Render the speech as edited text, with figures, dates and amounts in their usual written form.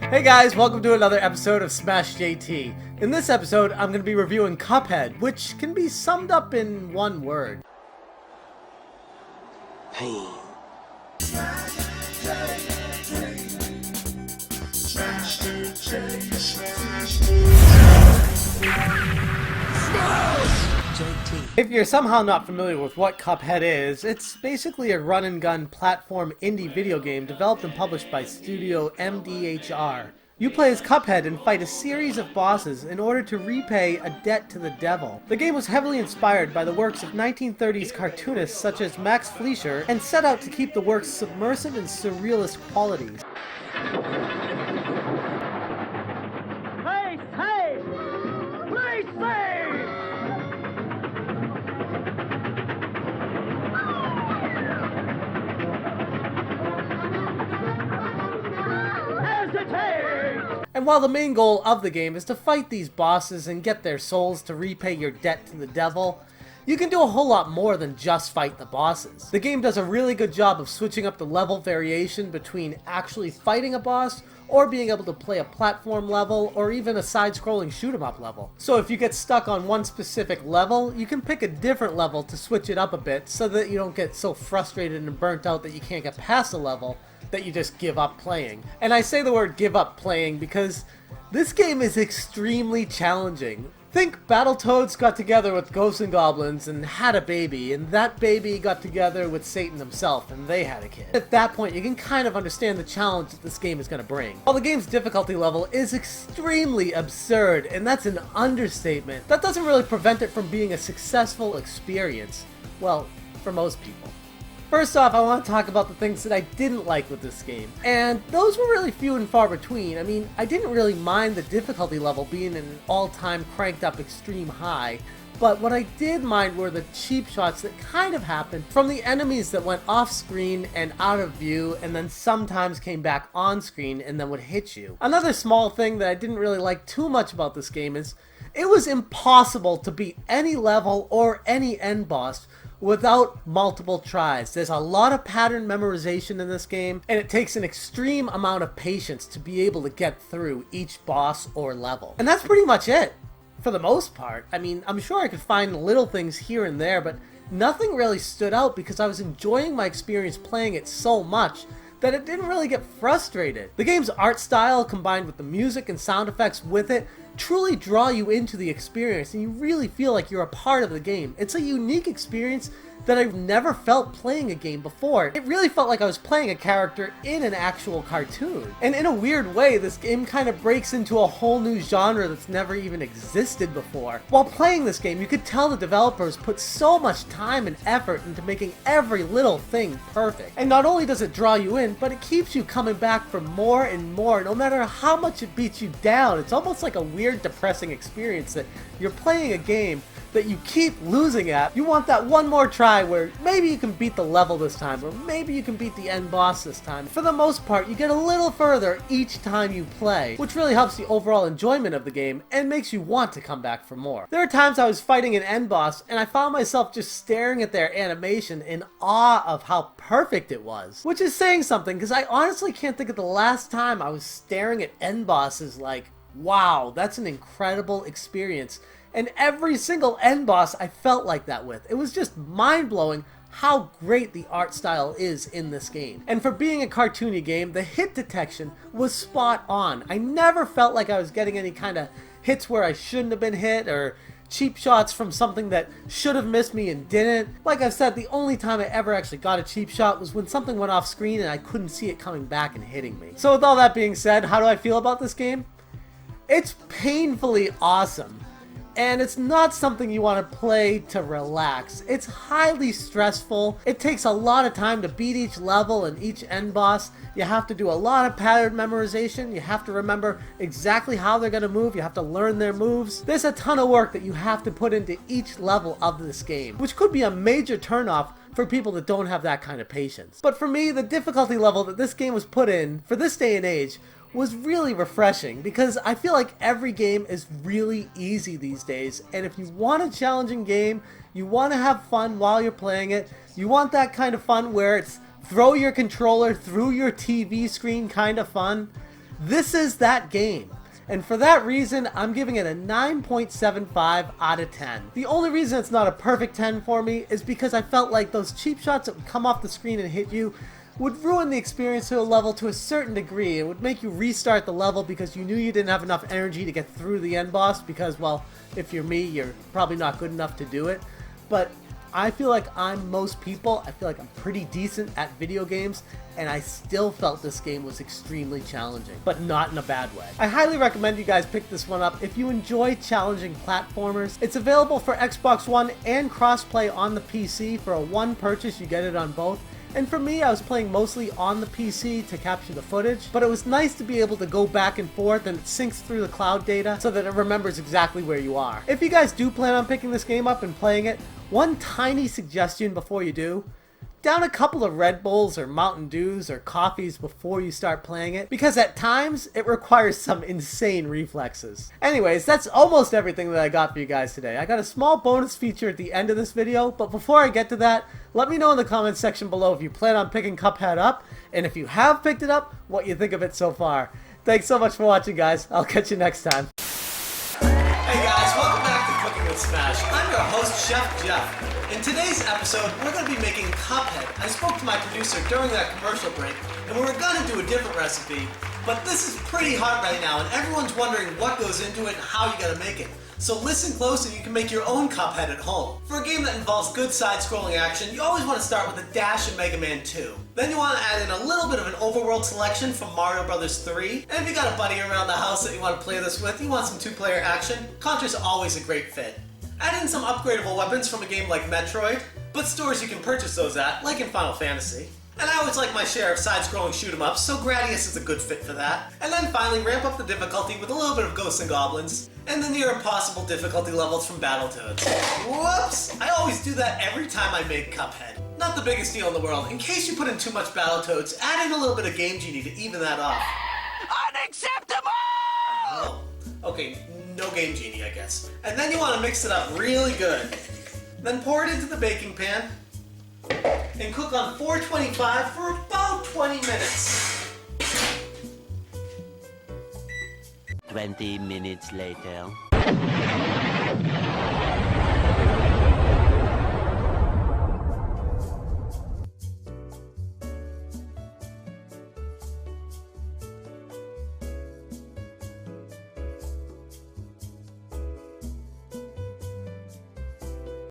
Hey guys, welcome to another episode of Smash JT. In this episode, I'm going to be reviewing Cuphead, which can be summed up in one word. Pain. If you're somehow not familiar with what Cuphead is, it's basically a run-and-gun platform indie video game developed and published by StudioMDHR. You play as Cuphead and fight a series of bosses in order to repay a debt to the devil. The game was heavily inspired by the works of 1930s cartoonists such as Max Fleischer and set out to keep the work's subversive and surrealist qualities. And while the main goal of the game is to fight these bosses and get their souls to repay your debt to the devil, you can do a whole lot more than just fight the bosses. The game does a really good job of switching up the level variation between actually fighting a boss or being able to play a platform level or even a side-scrolling shoot-'em-up level. So if you get stuck on one specific level, you can pick a different level to switch it up a bit so that you don't get so frustrated and burnt out that you can't get past the level that you just give up playing. And I say the word give up playing because this game is extremely challenging. Think Battletoads got together with Ghosts and Goblins and had a baby, and that baby got together with Satan himself and they had a kid. At that point, you can kind of understand the challenge that this game is going to bring. While the game's difficulty level is extremely absurd, and that's an understatement, that doesn't really prevent it from being a successful experience. Well, for most people. First off, I want to talk about the things that I didn't like with this game, and those were really few and far between. I mean, I didn't really mind the difficulty level being an all-time cranked up extreme high, but what I did mind were the cheap shots that kind of happened from the enemies that went off screen and out of view and then sometimes came back on screen and then would hit you. Another small thing that I didn't really like too much about this game is it was impossible to beat any level or any end boss without multiple tries. There's a lot of pattern memorization in this game, and it takes an extreme amount of patience to be able to get through each boss or level. And that's pretty much it, for the most part. I mean, I'm sure I could find little things here and there, but nothing really stood out because I was enjoying my experience playing it so much that it didn't really get frustrated. The game's art style, combined with the music and sound effects with it, truly draw you into the experience and you really feel like you're a part of the game. It's a unique experience that I've never felt playing a game before. It really felt like I was playing a character in an actual cartoon. And in a weird way, this game kind of breaks into a whole new genre that's never even existed before. While playing this game, you could tell the developers put so much time and effort into making every little thing perfect. And not only does it draw you in, but it keeps you coming back for more and more, no matter how much it beats you down. It's almost like a weird, depressing experience that you're playing a game that you keep losing at. You want that one more try where maybe you can beat the level this time, or maybe you can beat the end boss this time. For the most part, you get a little further each time you play, which really helps the overall enjoyment of the game and makes you want to come back for more. There are times I was fighting an end boss and I found myself just staring at their animation in awe of how perfect it was, which is saying something because I honestly can't think of the last time I was staring at end bosses like, wow, that's an incredible experience. And every single end boss I felt like that with. It was just mind-blowing how great the art style is in this game. And for being a cartoony game, the hit detection was spot on. I never felt like I was getting any kind of hits where I shouldn't have been hit, or cheap shots from something that should have missed me and didn't. Like I've said, the only time I ever actually got a cheap shot was when something went off screen and I couldn't see it coming back and hitting me. So with all that being said, how do I feel about this game? It's painfully awesome. And it's not something you want to play to relax. It's highly stressful. It takes a lot of time to beat each level and each end boss. You have to do a lot of pattern memorization. You have to remember exactly how they're going to move. You have to learn their moves. There's a ton of work that you have to put into each level of this game, which could be a major turnoff for people that don't have that kind of patience. But for me, the difficulty level that this game was put in for this day and age was really refreshing, because I feel like every game is really easy these days, and if you want a challenging game, you want to have fun while you're playing it, you want that kind of fun where it's throw your controller through your TV screen kind of fun, This is that game. And for that reason, I'm giving it a 9.75 out of 10. The only reason it's not a perfect 10 for me is because I felt like those cheap shots that would come off the screen and hit you would ruin the experience to a level to a certain degree. It would make you restart the level because you knew you didn't have enough energy to get through the end boss because, well, if you're me, you're probably not good enough to do it. But I feel like I'm most people. I feel like I'm pretty decent at video games, and I still felt this game was extremely challenging, but not in a bad way. I highly recommend you guys pick this one up if you enjoy challenging platformers. It's available for Xbox One and crossplay on the PC. For a one purchase, you get it on both. And for me, I was playing mostly on the PC to capture the footage, but it was nice to be able to go back and forth and it syncs through the cloud data so that it remembers exactly where you are. If you guys do plan on picking this game up and playing it, one tiny suggestion before you do: down a couple of Red Bulls or Mountain Dews or coffees before you start playing it, because at times it requires some insane reflexes. Anyways, that's almost everything that I got for you guys today. I got a small bonus feature at the end of this video, but before I get to that, let me know in the comments section below if you plan on picking Cuphead up, and if you have picked it up, what you think of it so far. Thanks so much for watching, guys. I'll catch you next time. Hey guys, welcome back to Cooking with Smash. I'm your host, Chef Jeff. In today's episode, we're going to be making Cuphead. I spoke to my producer during that commercial break, and we were going to do a different recipe, but this is pretty hot right now, and everyone's wondering what goes into it and how you got to make it. So listen close and you can make your own Cuphead at home. For a game that involves good side-scrolling action, you always want to start with a dash of Mega Man 2. Then you want to add in a little bit of an overworld selection from Mario Bros. 3. And if you got a buddy around the house that you want to play this with, you want some two-player action, Contra's always a great fit. Add in some upgradable weapons from a game like Metroid, but stores you can purchase those at, like in Final Fantasy. And I always like my share of side-scrolling shoot-em-ups, so Gradius is a good fit for that. And then finally ramp up the difficulty with a little bit of Ghosts and Goblins, and the near impossible difficulty levels from Battletoads. Whoops! I always do that every time I make Cuphead. Not the biggest deal in the world. In case you put in too much Battletoads, add in a little bit of Game Genie to even that off. Unacceptable! Oh, okay, no Game Genie, I guess. And then you want to mix it up really good. Then pour it into the baking pan, and cook on 425 for about 20 minutes. 20 minutes later.